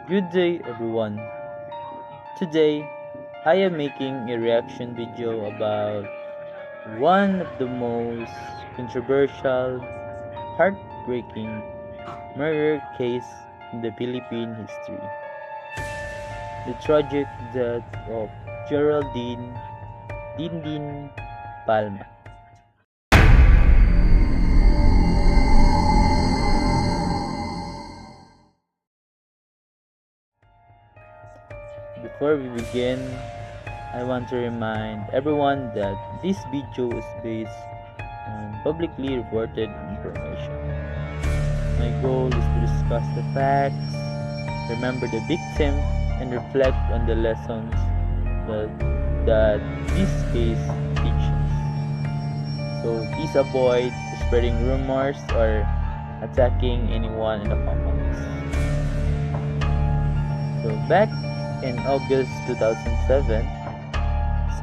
Good day everyone. Today I am making a reaction video about one of the most controversial, heartbreaking murder case in the Philippine history. The tragic death of Geraldine Dindin Palma. Before we begin, I want to remind everyone that this video is based on publicly reported information. My goal is to discuss the facts, remember the victim, and reflect on the lessons that this case teaches. So please avoid spreading rumors or attacking anyone in the comments. So back in August 2007,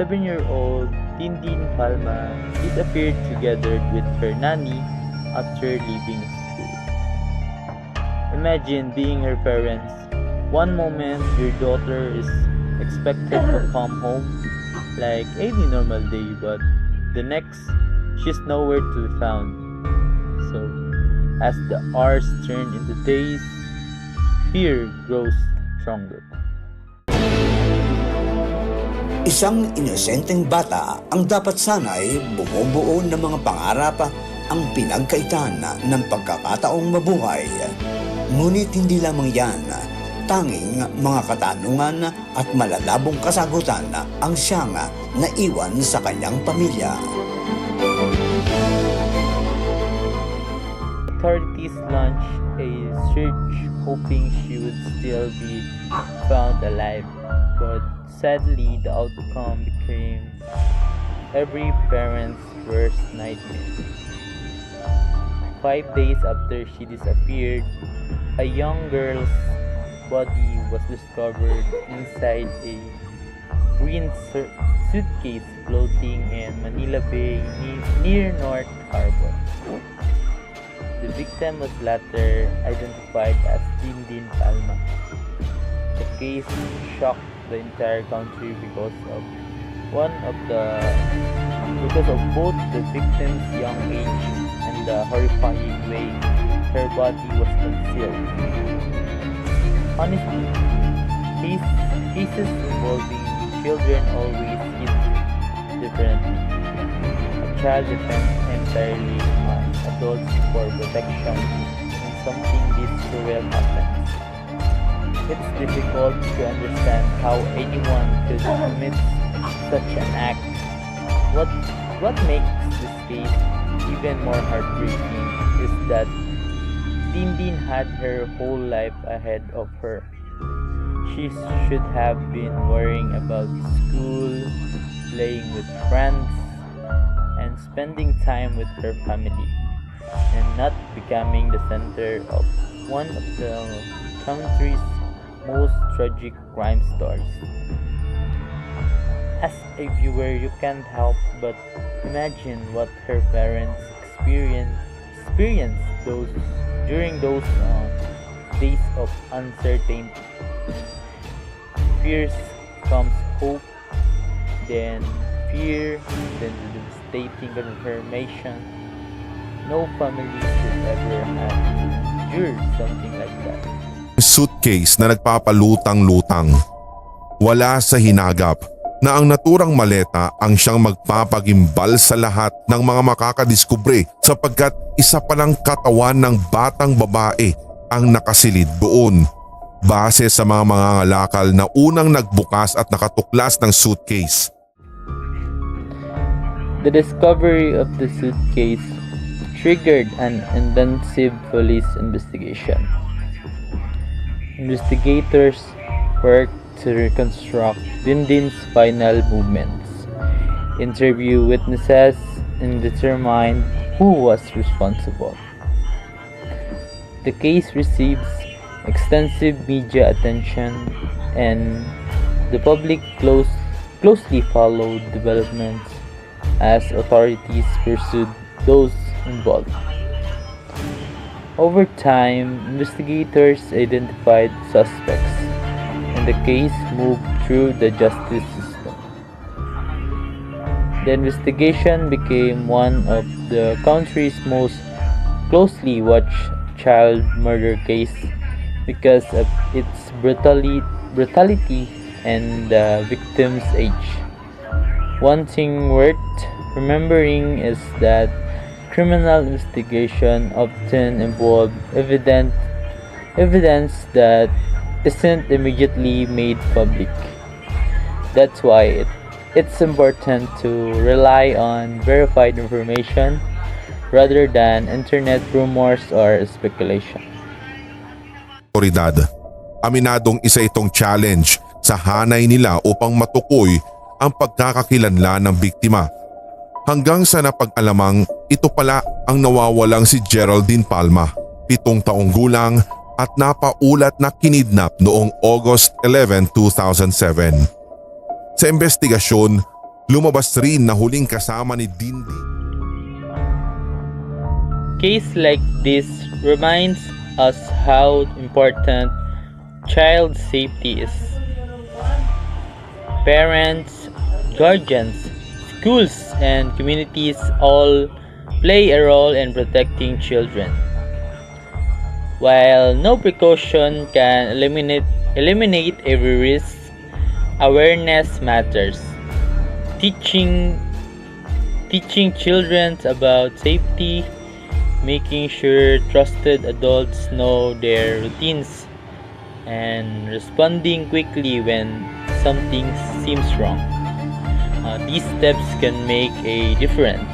7-year-old Tindin Palma disappeared together with her nanny after leaving school. Imagine being her parents. One moment your daughter is expected to come home like any normal day, but the next she's nowhere to be found. So as the hours turn into days, fear grows stronger. Isang inosenteng bata ang dapat sana'y bumubuo ng mga pangarap ang pinagkaitan ng pagkakataong mabuhay. Ngunit hindi lamang yan, tanging mga katanungan at malalabong kasagutan ang siyang naiwan sa kanyang pamilya. Authorities launched a search hoping she would still be found alive, but sadly the outcome became every parent's worst nightmare. 5 days after she disappeared, a young girl's body was discovered inside a green suitcase floating in Manila Bay near North Harbor. The victim was later identified as Dindin Palma. The case shocked the entire country because of both the victim's young age and the horrifying way her body was concealed. Honestly, cases involving children always hit differently. A child depends entirely on adults for protection when something this cruel happens. It's difficult to understand how anyone could commit such an act. What makes this case even more heartbreaking is that Dindin had her whole life ahead of her. She should have been worrying about school, playing with friends, and spending time with her family, and not becoming the center of one of the country's most tragic crime stories. As a viewer, you can't help but imagine what her parents experienced during those days of uncertainty. First comes hope, then fear, then the devastating confirmation. No family should ever have to endure something like that. Suitcase na nagpapalutang-lutang. Wala sa hinagap na ang naturang maleta ang siyang magpapagimbal sa lahat ng mga makakadiskubre sapagkat isa palang katawan ng batang babae ang nakasilid doon. Base sa mga mangangalakal na unang nagbukas at nakatuklas ng suitcase. The discovery of the suitcase triggered an intensive police investigation. Investigators worked to reconstruct Dindin's final movements, interview witnesses, and determine who was responsible. The case receives extensive media attention, and the public closely followed developments as authorities pursued those involved. Over time, investigators identified suspects and the case moved through the justice system. The investigation became one of the country's most closely watched child murder case because of its brutality and the victim's age. One thing worth remembering is that criminal investigation often involve evidence that isn't immediately made public. That's why it's important to rely on verified information rather than internet rumors or speculation. Otoridad. Aminadong isa itong challenge sa hanay nila upang matukoy ang pagkakakilanlan ng biktima. Hanggang sa napag-alamang ito pala ang nawawalang si Geraldine Palma, 7 taong gulang at napaulat na kinidnap noong August 11, 2007. Sa investigasyon, lumabas rin na huling kasama ni Dindi. Case like this reminds us how important child safety is. Parents, guardians, schools, and communities all play a role in protecting children. While no precaution can eliminate every risk, awareness matters. Teaching children about safety, making sure trusted adults know their routines, and responding quickly when something seems wrong. These steps can make a difference.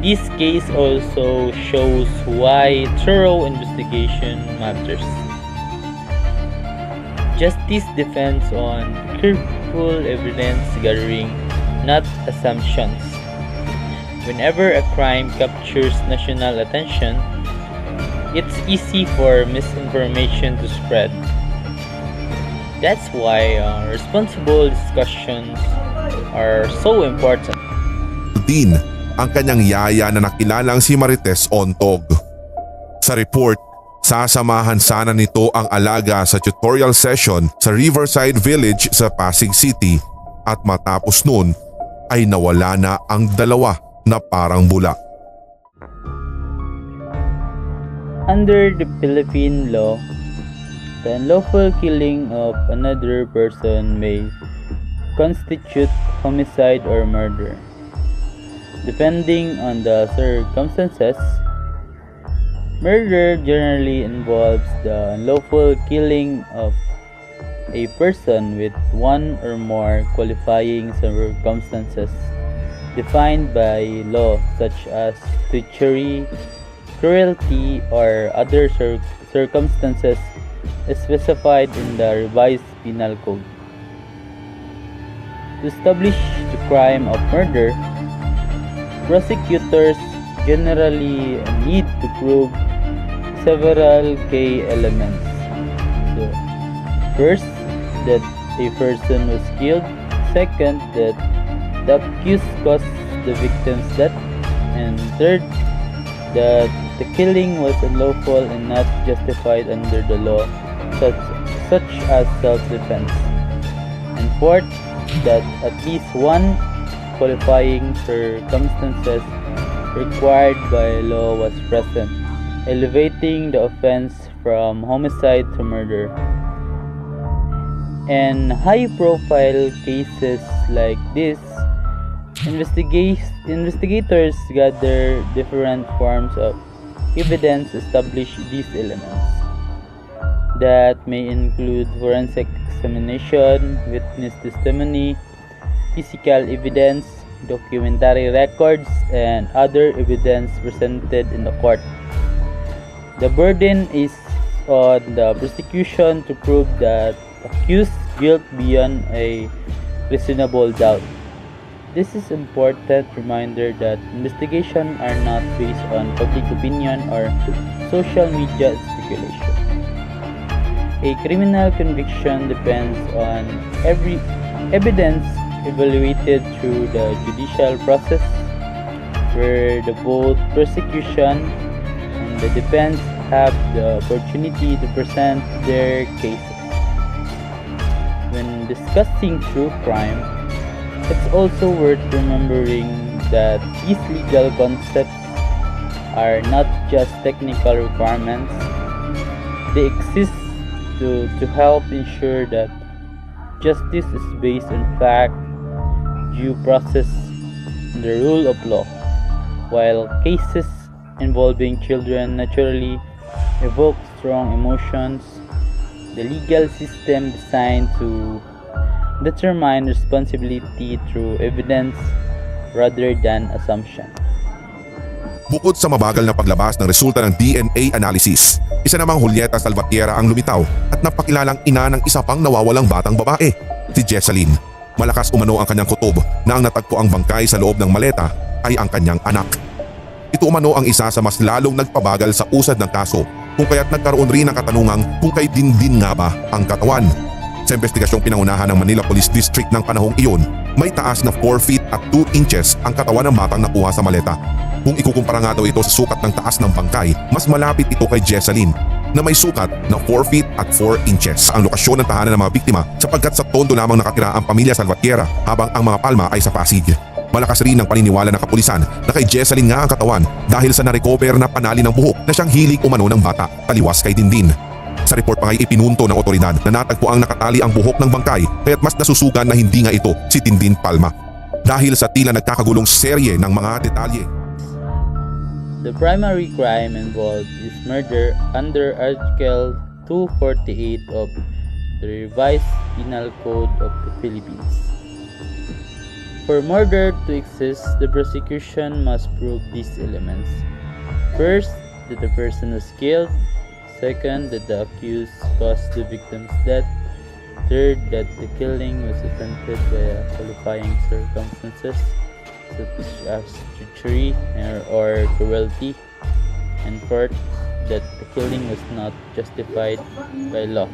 This case also shows why thorough investigation matters. Justice depends on careful evidence gathering, not assumptions. Whenever a crime captures national attention, it's easy for misinformation to spread. That's why responsible discussions are so important. Din ang kanyang yaya na nakilalang si Marites Ontog. Sa report, sasamahan sana nito ang alaga sa tutorial session sa Riverside Village sa Pasig City at matapos nun ay nawala na ang dalawa na parang bula. Under the Philippine law, the unlawful killing of another person may constitute homicide or murder. Depending on the circumstances, murder generally involves the unlawful killing of a person with one or more qualifying circumstances defined by law such as treachery, cruelty, or other circumstances specified in the revised penal code. To establish the crime of murder, prosecutors generally need to prove several key elements. So, first, that a person was killed. Second, that the accused caused the victim's death. And third, that the killing was unlawful and not justified under the law, such as self-defense. And fourth, that at least one qualifying circumstances required by law was present, elevating the offense from homicide to murder. In high-profile cases like this, investigators gather different forms of evidence to establish these elements. That may include forensic examination, witness testimony, physical evidence, documentary records, and other evidence presented in the court. The burden is on the prosecution to prove that accused guilt beyond a reasonable doubt. This is an important reminder that investigations are not based on public opinion or social media speculation. A criminal conviction depends on every evidence evaluated through the judicial process, where both prosecution and the defense have the opportunity to present their cases. discussing true crime, it's also worth remembering that these legal concepts are not just technical requirements. They exist to help ensure that justice is based on fact, due process, and the rule of law. While cases involving children naturally evoke strong emotions, the legal system designed to determine responsibility through evidence rather than assumption. Bukod sa mabagal na paglabas ng resulta ng DNA analysis, isa namang Julieta Salvatierra ang lumitaw at napakilalang ina ng isa pang nawawalang batang babae, si Jesseline. Malakas umano ang kanyang kutob na ang natagpo ang bangkay sa loob ng maleta ay ang kanyang anak. Ito umano ang isa sa mas lalong nagpabagal sa usad ng kaso, kung kaya't nagkaroon rin ng katanungang kung kay Dindin nga ba ang katawan. Sa investigasyong pinangunahan ng Manila Police District ng panahong iyon, may taas na 4 feet at 2 inches ang katawan ng batang nakuha sa maleta. Kung ikukumpara nga daw ito sa sukat ng taas ng bangkay, mas malapit ito kay Jesseline na may sukat na 4 feet at 4 inches ang lokasyon ng tahanan ng mga biktima, sapagkat sa Tondo lamang nakatira ang pamilya Salvatierra habang ang mga palma ay sa Pasig. Malakas rin ang paniniwala ng kapulisan na kay Jesseline nga ang katawan dahil sa narecover na panali ng buhok na siyang hilig umano ng bata, taliwas kay Dindin. Sa report pa ay ipinunto ng otoridad na natagpo ang nakatali ang buhok ng bangkay, kaya't mas nasusugan na hindi nga ito si Dindin Palma. Dahil sa tila nagkakagulong serye ng mga detalye. The primary crime involved is murder under Article 248 of the Revised Penal Code of the Philippines. For murder to exist, the prosecution must prove these elements. First, that the person was killed. Second, that the accused caused the victim's death. Third, that the killing was attempted by qualifying circumstances such as treachery or cruelty. And fourth, that the killing was not justified by law.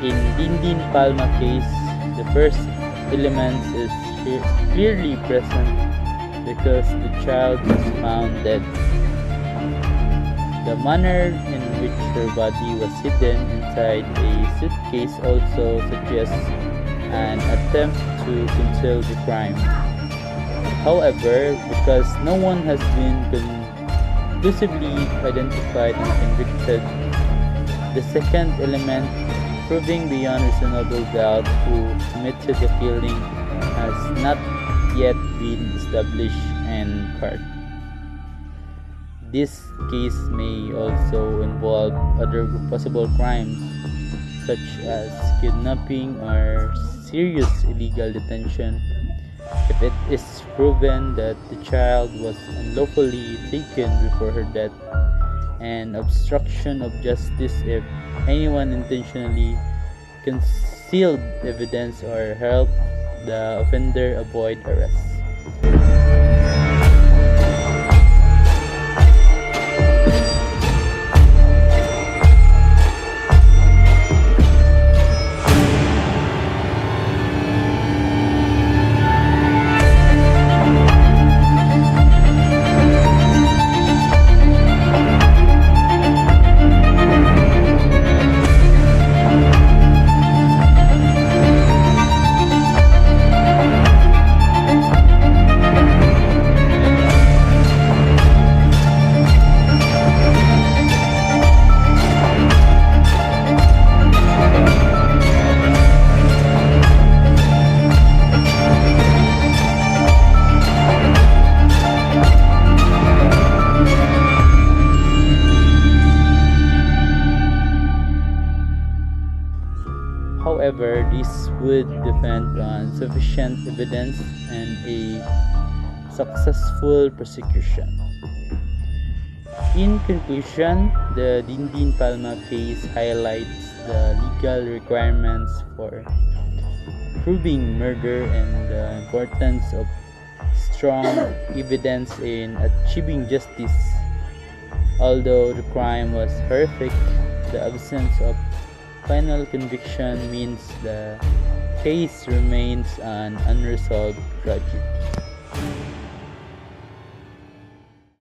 In Dindin Palma case, the first element is clearly present because the child was found dead. The manner in which her body was hidden inside a suitcase also suggests an attempt to conceal the crime. However, because no one has been conclusively identified and convicted, the second element, proving beyond reasonable doubt who committed the killing, has not yet been established in court. This case may also involve other possible crimes such as kidnapping or serious illegal detention. If it is proven that the child was unlawfully taken before her death, and obstruction of justice if anyone intentionally concealed evidence or helped the offender avoid arrest. However, this would depend on sufficient evidence and a successful prosecution. In conclusion, the Dindin Palma case highlights the legal requirements for proving murder and the importance of strong evidence in achieving justice. Although the crime was horrific, the absence of final conviction means the case remains an unresolved tragedy.